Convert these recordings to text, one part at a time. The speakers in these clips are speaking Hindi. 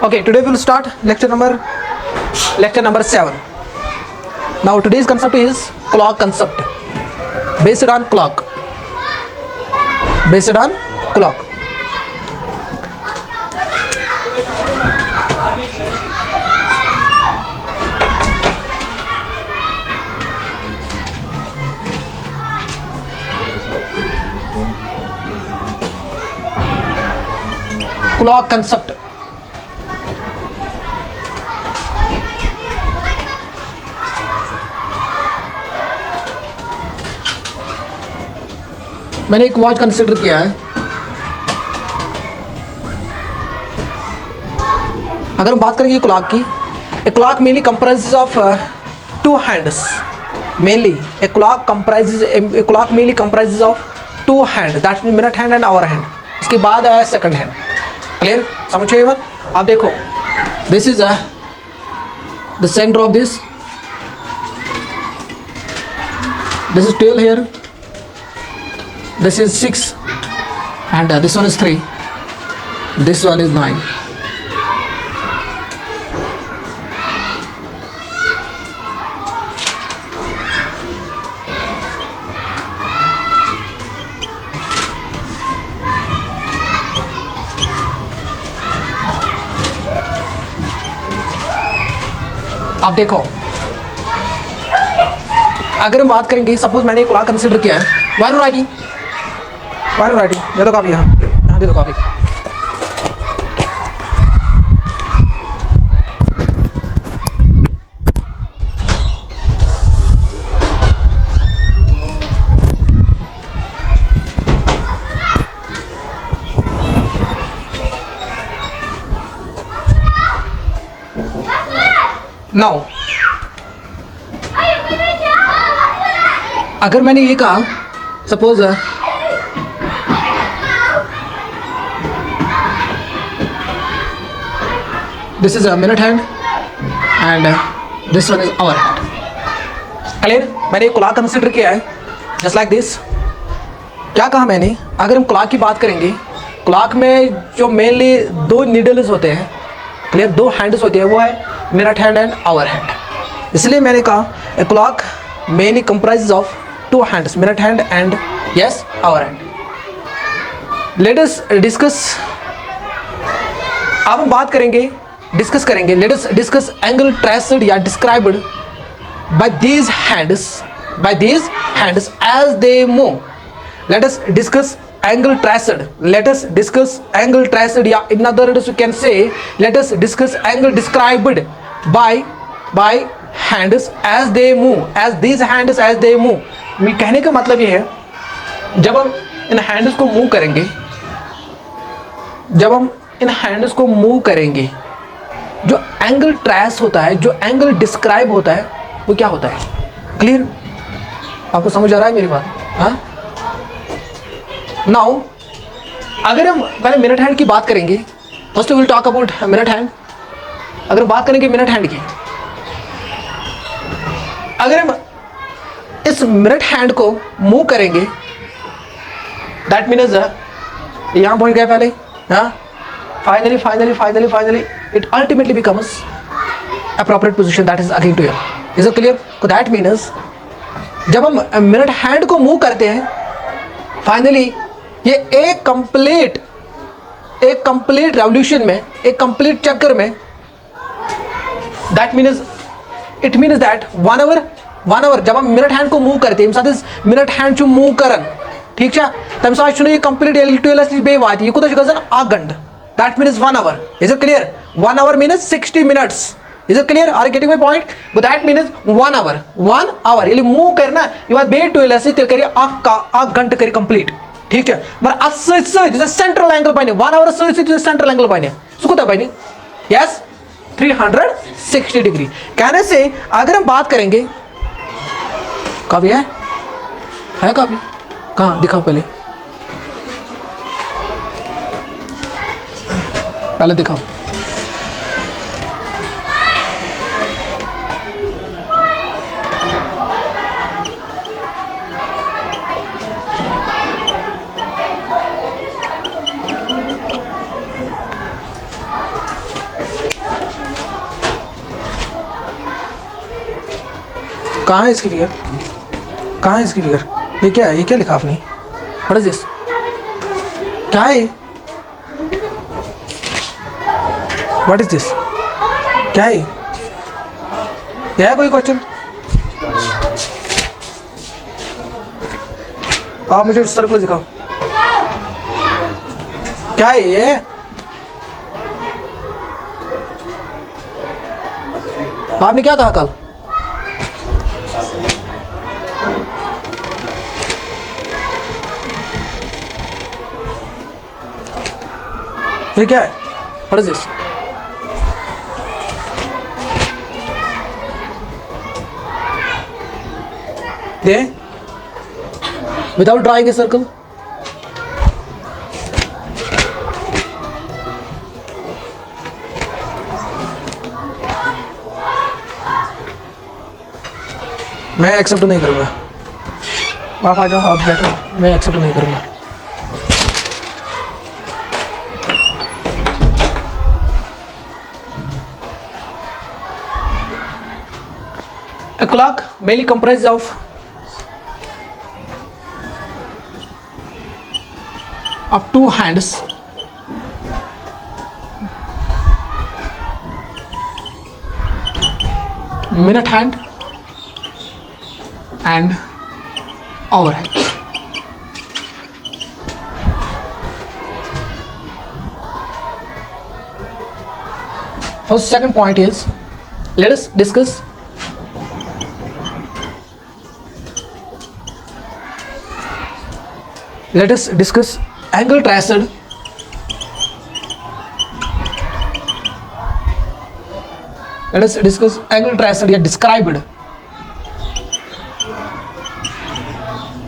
Okay, today we will start lecture number 7. Now today's concept is clock concept, based on clock. Clock concept. मैंने एक वॉच कंसिडर किया है। अगर हम बात करेंगे क्लॉक की, a clock mainly comprises of two hands. A clock mainly comprises of two hands, that means minute hand and hour hand. इसके बाद आया सेकंड हैंड। क्लियर, समझिए बात। आप देखो, this is the centre of this is 12 here, this is 6 and this one is 3, this one is 9. आप देखो, अगर हम बात करेंगे, सपोज मैंने एक क्लॉक कंसिडर किया है। वायर राइटिंग दे दो कॉपी, यहाँ दे दो कॉपी। नाउ अगर मैंने ये कहा, suppose this is a minute hand and this one is hour hand. Clear, मैंने क्लॉक कंसिडर किया है जस्ट लाइक दिस। क्या कहा मैंने, अगर हम क्लॉक की बात करेंगे, क्लॉक में जो मेनली दो नीडल्स होते हैं, क्लियर, दो हैंड्स होते हैं, वो है minute hand and hour hand. इसलिए मैंने कहा a clock mainly comprises of two hands, minute hand and yes hour hand. Let us discuss, अब हम बात करेंगे, डिस्कस करेंगे, let us discuss angle traced या described by these hands as they move. Let us discuss angle traced, let us discuss angle traced, या in other words you can say let us discuss angle described by hands as they move, as these hands as they move। मैं कहने का मतलब ये है, जब हम इन हैंड्स को मूव करेंगे, जो एंगल ट्रेस होता है, जो एंगल डिस्क्राइब होता है, वो क्या होता है? क्लियर, आपको समझ आ रहा है मेरी बात? हाँ। नाउ अगर हम पहले मिनट हैंड की बात करेंगे, first will talk about minute hand. अगर बात करेंगे मिनट हैंड की, अगर हम इस मिनट हैंड को मूव करेंगे, दैट मीन्स यहां पहुंच गए पहले, हाँ, finally it ultimately becomes appropriate position that is again to here. Is it clear? So that means जब हम मिनट हैंड को मूव करते हैं, फाइनली ये एक कंप्लीट रेवोल्यूशन में, एक कंप्लीट चक्कर में, that means it means that 1 hour जब हम मिनट हैंड को मूव करते हैं, मिनट हैंड चू मूव करन, ठीक है, तम साथ ये कंप्लीट एल बे वाती, ये कुछ गजन 8 घंटे, that means 1 hour. Is it clear? 1 hour means 60 minutes. Is it clear? Are you getting my point? But that means 1 hour. 1 hour. ये मूव करना, ये बात बेट टू एलएससी ते करिए 8 घंटे करिए कंप्लीट, ठीक है। मगर असर जो सेंट्रल एंगल पाइने 1 आवर से जो सेंट्रल एंगल पाइने सुको ता पाइने, यस, 360 डिग्री। कहने से अगर हम बात करेंगे, कॉपी है कॉपी, कहाँ दिखाओ, पहले दिखाओ। कहाँ है इसकी फिगर? कहाँ है इसकी फिगर? ये क्या है? ये क्या लिखा आपने? What is this? क्या है? What is this? क्या है? क्या है कोई क्वेश्चन? आप मुझे सर्कल दिखाओ। क्या है ये? आपने क्या कहा कल? ये क्या है? What is this? They without drawing a circle. मैं एक्सेप्ट नहीं करूँगा। आप आ जाओ, आप बैठो, मैं एक्सेप्ट नहीं करूँगा। A clock mainly comprises of two hands minute hand and hour hand. First, second point is, let us discuss angle traced. Let us discuss angle traced या described.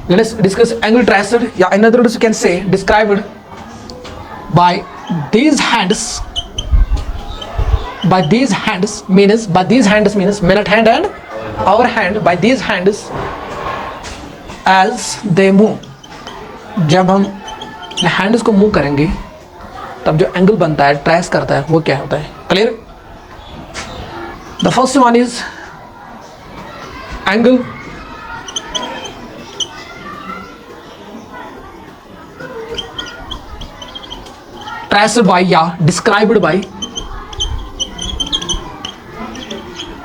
Let us discuss angle traced, या in other words you can say described by these hands. By these hands means minute hand and hour hand. By these hands as they move. जब हम हैंड्स को मूव करेंगे तब जो एंगल बनता है, ट्रेस करता है, वो क्या होता है? Clear? The first one is angle traced by या described by.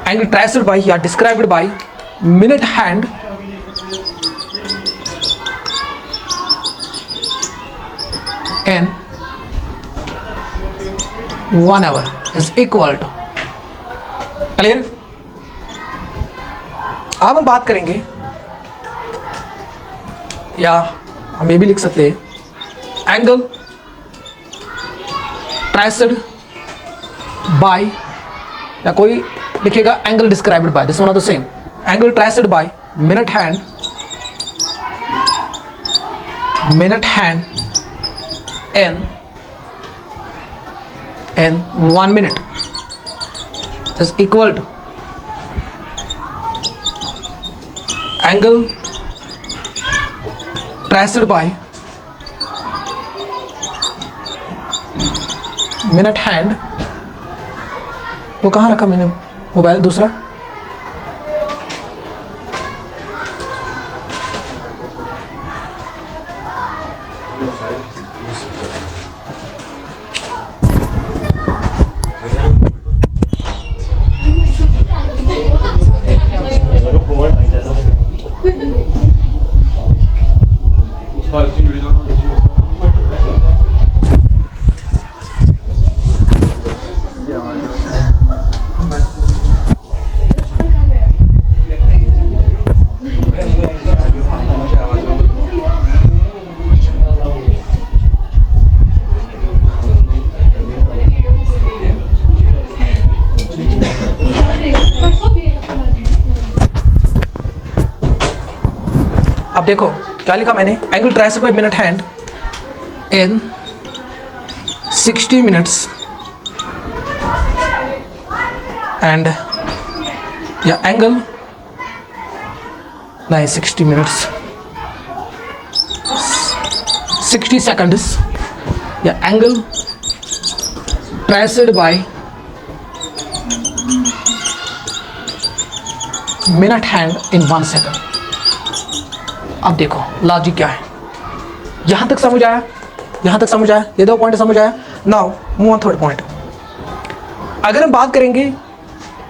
Angle traced by या described by minute hand in 1 hour is equal to. क्लियर? अब हम बात करेंगे, या हम ये भी लिख सकते हैं एंगल ट्रेस्ड बाय, या कोई लिखेगा angle described bye. This one of the same. Angle traced by minute hand in 1 minute is equal to angle traced by minute hand. वो कहाँ रखा मैंने मोबाइल दूसरा? अब देखो क्या लिखा मैंने, angle traced by minute hand in 60 minutes and या एंगल नहीं 60 minutes 60 seconds या angle traced by minute hand in 1 second. अब देखो लॉजिक क्या है, यहां तक समझ आया, यहां तक समझ आया, ये 2 पॉइंट समझ आया। Now move on third point. अगर हम बात करेंगे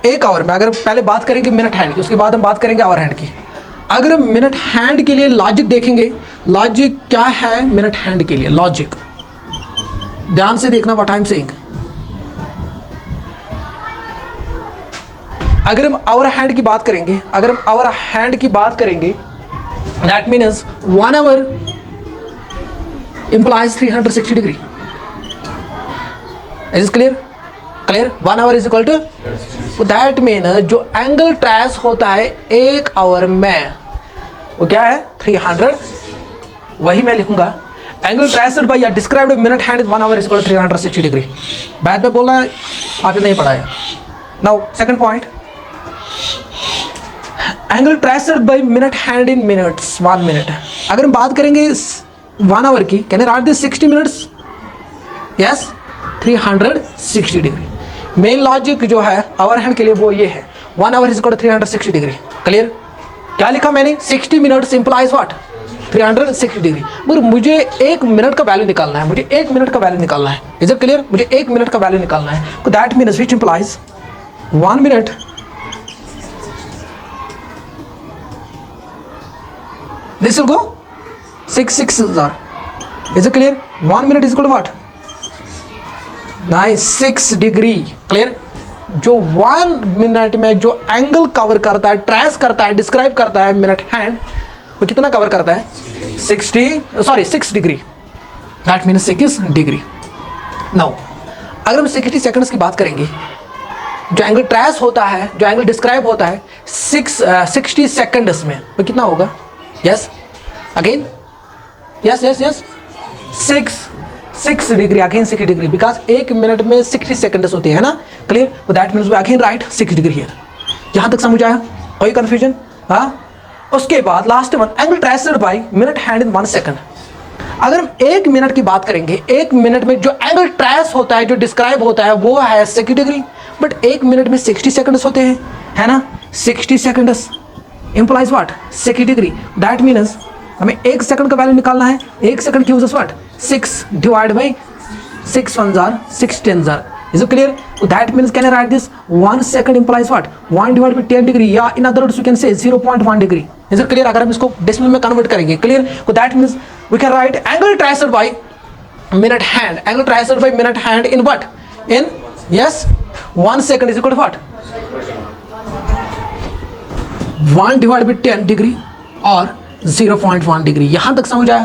1 आवर में, अगर पहले बात करेंगे मिनट हैंड की, उसके बाद हम बात करेंगे आवर हैंड की। अगर हम मिनट हैंड के लिए लॉजिक देखेंगे, लॉजिक क्या है मिनट हैंड के लिए, लॉजिक ध्यान से देखना व्हाट आई एम सेइंग। अगर हम आवर हैंड की बात करेंगे, अगर हम आवर हैंड की बात करेंगे, that means 1 hour implies 360 degree. Is clear? Clear? 1 hour is equal to that mean जो एंगल ट्रेस होता है 1 आवर में वो क्या है 300, वही मैं लिखूंगा एंगल ट्रेस्ड बाय या described minute hand 1 hour is equal to 360 degree. बाद में बोलना आपने नहीं पढ़ा है। Now second point, angle traced by minute hand in minutes 1 minute. अगर हम बात करेंगे 1 आवर की, can I write this 60 minutes? Yes, 360 degree. Main logic जो है आवर हैंड के लिए वो ये है 1 hour is equal to 360 degree. Clear? क्या लिखा मैंने? 60 मिनट्स इंप्लाइज व्हाट? 360 डिग्री। मगर मुझे 1 मिनट का वैल्यू निकालना है, मुझे 1 मिनट का वैल्यू निकालना है। Is it clear? मुझे 1 मिनट का वैल्यू निकालना है। तो that means which implies 1 minute this will go 6 is it clear? 1 minute is equal to what? Nice, 6 degree. Clear? जो 1 मिनट में जो एंगल कवर करता है, ट्रेस करता है, डिस्क्राइब करता है मिनट हैंड, वो कितना कवर करता है? 6 degree. That means 6 degree. Now अगर हम 60 सेकंड्स की बात करेंगे, जो एंगल ट्रेस होता है, जो एंगल डिस्क्राइब होता है 60 सेकंड्स में, वो कितना होगा? Yes again, yes yes yes 6 degree, again 6 degree, because 1 minute में 60 सेकंड्स होते हैं ना। Clear? That means we again write 6 degree here. यहां तक समझ आया? कोई कंफ्यूजन? हाँ। उसके बाद last one, angle traced by minute hand in 1 second. अगर हम 1 मिनट की बात करेंगे, 1 मिनट में जो एंगल ट्रेस होता है, जो डिस्क्राइब होता है, वो है 60 डिग्री। बट 1 मिनट में 60 सेकंड्स होते हैं, है ना? 60 seconds implies what? 60 degree. That means हमें 1 सेकंड का वैल्यू निकालना है। 1 सेकंड की यूज व्हाट? 6 डिवाइड बाई 6 1 जार 6 10 जार। Is it clear? That means can I write this 1 second implies what? 1 divide by 10 degree, या in other words we can say 0.1 degree. Is it clear? अगर हम इसको डेसिमल में कन्वर्ट करेंगे, क्लियर? तो that means we can write angle traced by minute hand, angle traced by minute hand in what? In yes 1 second is equal to what? 1 divide by 10 degree और 0.1 डिग्री। यहां तक समझ आया?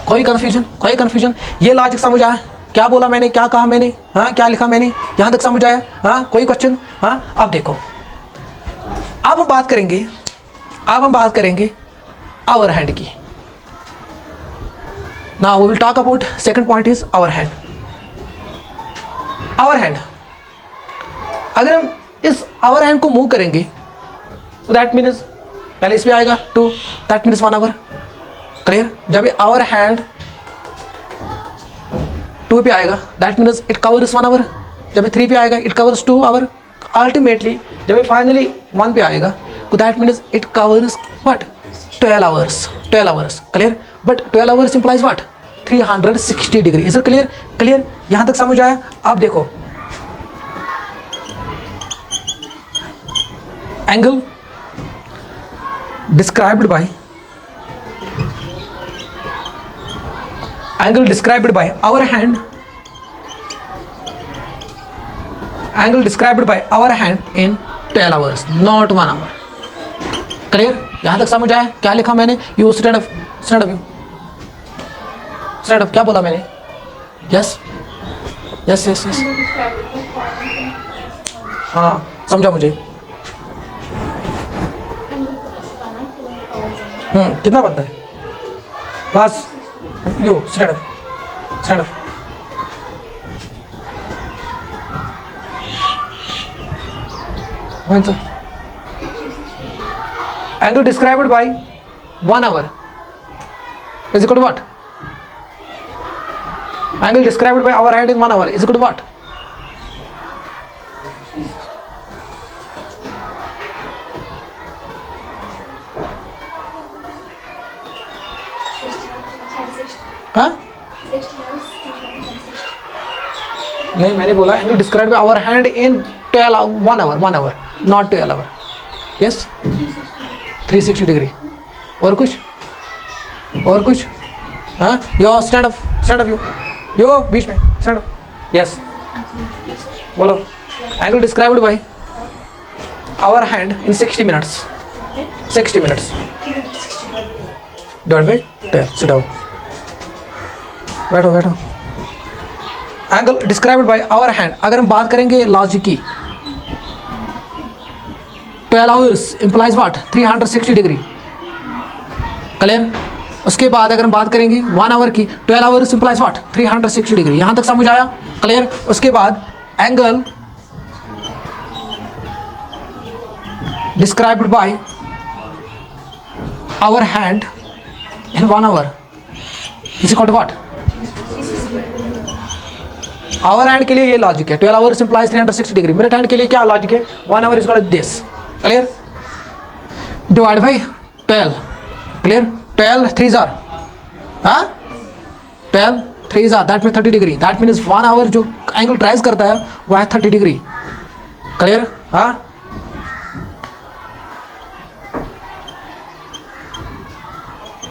कोई कंफ्यूजन? कोई कंफ्यूजन? ये लॉजिक समझ आया? क्या बोला मैंने, क्या कहा मैंने, हाँ क्या लिखा मैंने? यहां तक समझ आया? हाँ कोई क्वेश्चन? हाँ। अब देखो, अब हम बात करेंगे आवर हैंड की। Now we will talk about second point is hour hand. Hour hand, अगर हम इस आवर हैंड को मूव करेंगे तो दैट मीन्स पहले इस पे आएगा 2, दैट मीन्स 1 आवर। क्लियर? जब ये आवर हैंड 2 पे आएगा, that means it covers 1 hour. जब ये 3 पे आएगा, इट कवर्स 2 आवर। अल्टीमेटली जब ये फाइनली 1 पे आएगा, तो that means it covers what? 12 hours. 12 hours. Clear? But 12 hours implies what? 360 degree. Is it clear? Clear? यहां तक समझ आया? अब देखो, angle described by our hand, angle described by our hand in 12 hours, not 1 hour. Clear? यहां तक समझ आया? क्या लिखा मैंने? यू स्टैंड अप, क्या बोला मैंने? यस यस यस यस, हाँ समझा मुझे। कितना बनता है? बस you stand up. Angle described by 1 hour is equal to what? Angle described by hour hand in 1 hour is equal to what? हाँ नहीं, मैंने बोला angle describe hour hand in 1 hour not 12 hour. Yes 360 degree. और कुछ हाँ. यो स्टैंड अप यो बीच में स्टैंड अप. यस बोलो. Angle described by hour hand in 60 minutes. 60 minutes divide bye 10. Sit down. बैठो. Angle described by hour hand. अगर हम बात करेंगे लॉजिक की, 12 hours implies what 360 degree. Clear. उसके बाद अगर हम बात करेंगे 1 आवर की, 12 आवर्स इंप्लाइज व्हाट 360 डिग्री. यहाँ तक समझ आया. क्लियर. उसके बाद angle described by hour hand in 1 hour is equal to what. Hour hand के लिए ये लॉजिक है. 12 आवर्स इंप्लाइज 360 डिग्री. मेरे हैंड के लिए क्या लॉजिक है? 1 hour is equal to this. Clear. Divide by 12. Clear. 12 3s are हाँ 12 3s are that mean 30 degree. That means 1 hour जो एंगल ट्राइज करता है वो है 30 डिग्री. क्लियर. हाँ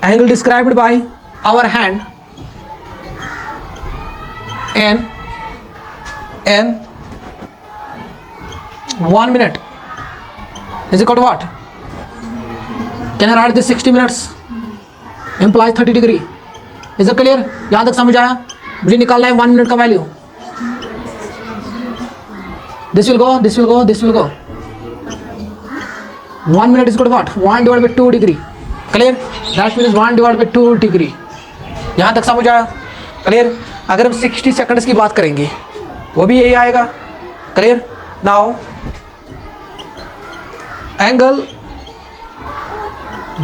angle described by hour hand in 1 minute is equal to what? Can I write this 60 minutes implies 30 degree. Is it clear. यहाँ तक समझ आया. मुझे निकालना है 1 मिनट का value. This will go 1 minute is equal to what 1 divide by 2 degree. Clear. That means 1 divide by 2 degree. यहाँ तक समझ आया. क्लियर. अगर हम 60 सेकंड्स की बात करेंगे वो भी यही आएगा. Clear. Now angle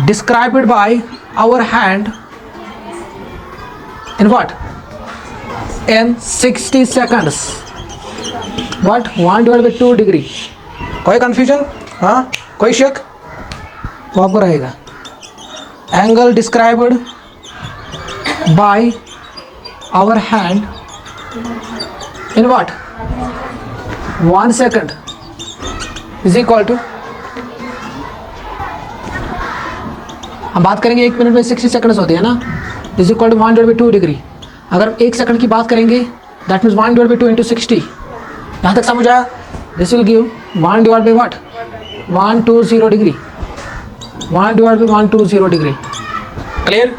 described by hour hand in what? In 60 seconds. What? 1 divided by 2 degree. कोई कंफ्यूजन? हाँ कोई शक? तो आपको रहेगा. Angle described by hour hand in what? 1 second is equal to, हम बात करेंगे 1 मिनट में 60 सेकंड्स होते हैं ना, is equal to 1 divide by 2 degree. अगर 1 सेकंड की बात करेंगे that means 1 divide by 2 into 60. यहाँ तक समझ आया. This will give 1 divide by what 120 degree. 1 divide by 120 degree. Clear.